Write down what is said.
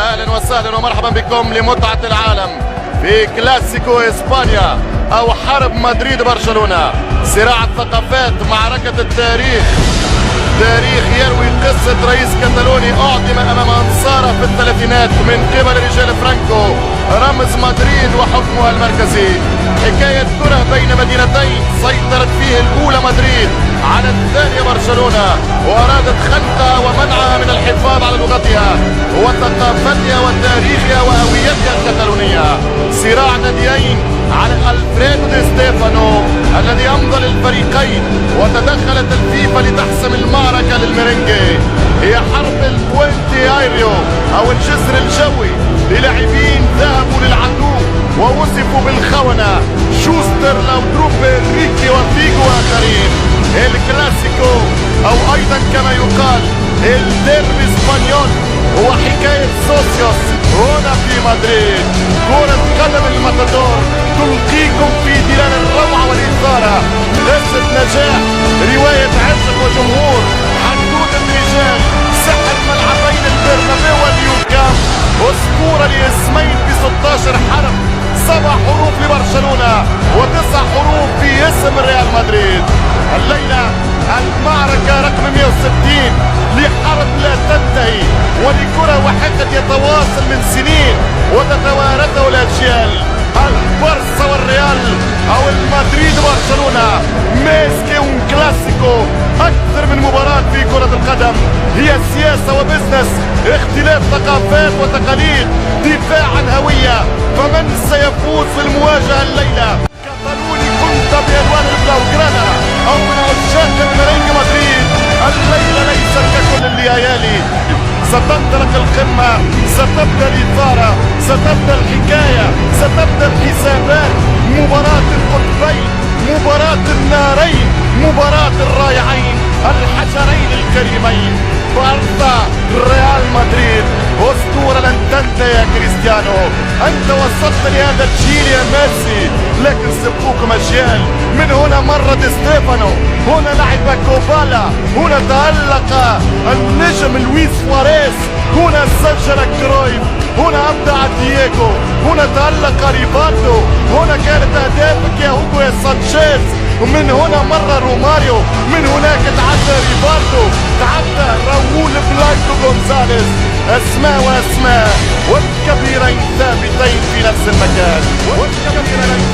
اهلا وسهلا ومرحبا بكم لمتعة العالم في كلاسيكو اسبانيا او حرب مدريد برشلونة. صراع الثقافات، معركة التاريخ. تاريخ يروي قصة رئيس كتالوني أعدم أمام أنصاره في الثلاثينات من قبل رجال فرانكو، رمز مدريد وحكمها المركزي. حكاية كرة بين مدينتين سيطرت فيه الأولى مدريد على الثانية برشلونة، وأرادت خنقها ومنعها من الحفاظ على لغتها وثقافتها وتاريخها وهويتها الكتالونية. صراع ناديين على ألفريدو دي ستيفانو الذي أمضى للفريقين، وتدخلت الفيفا لتحسم المعركة للميرينجي. هي حرب البوينتي ايريو أو الجسر الجوي للاعبين ذهبوا للعدو ووصفوا بالخونة، شوستر، لاودروب، ريكي وفيجو وآخرين. الكلاسيكو أو أيضا كما يقال الديربي اسبانيول هو حكاية سوسيوس هنا في مدريد. كرة قدم الماتادور تلقيكم في ظلال الروعة والإثارة، قصة نجاح، رواية عشق وجمهور، حدوثة رجال، سحر ملعبين البرنابيو والنيو كامب، أسطورة لاسمين ب 16 حرف، 7 حروف لبرشلونة و9 حروف في اسم ريال مدريد. الليلة المعركة رقم 160 لحرب لا تنتهي ولكرة وحقد يتواصل من سنين وتتوارثه الأجيال. البارسا والريال أو المدريد برشلونة، ميسكي كلاسيكو. أكثر من مباراة في كرة القدم، هي سياسة وبزنس، اختلاف ثقافات وتقاليد، دفاع عن هوية. فمن سيفوز في المواجهة الليلة؟ كتالوني كنت بألوان البلاوغرانا أو من عشاق الميرينج مدريد، الليلة ليست ككل الليالي. ستنطلق القمة، ستبدأ الإثارة، ستبدأ الحكاية، ستبدأ الحسابات. مباراة القطبين، مباراة النارين، مباراة الرائعين، الحجرين الكريمين. بارسا ريال مدريد، أسطورة لن تنتهي يا كريستيانو. أنت وصلت لهذا الجيل يا ميسي، لكن سبقوكم أجيال. من هنا مر دي ستيفانو، هنا لعب كوبالا، هنا تألق النجم لويس سواريز، هنا سجل كرويف، هنا أبدع دييغو، هنا تألق ريفالدو، هنا كانت أهدافك يا هوجو يا سانشيز. ومن هنا مر روماريو، من هناك تعدى ريفالدو، تعدى راؤول بلايكو غونزاليز. أسماء وأسماء، والكبيرين ثابتين في نفس المكان، والكبيرين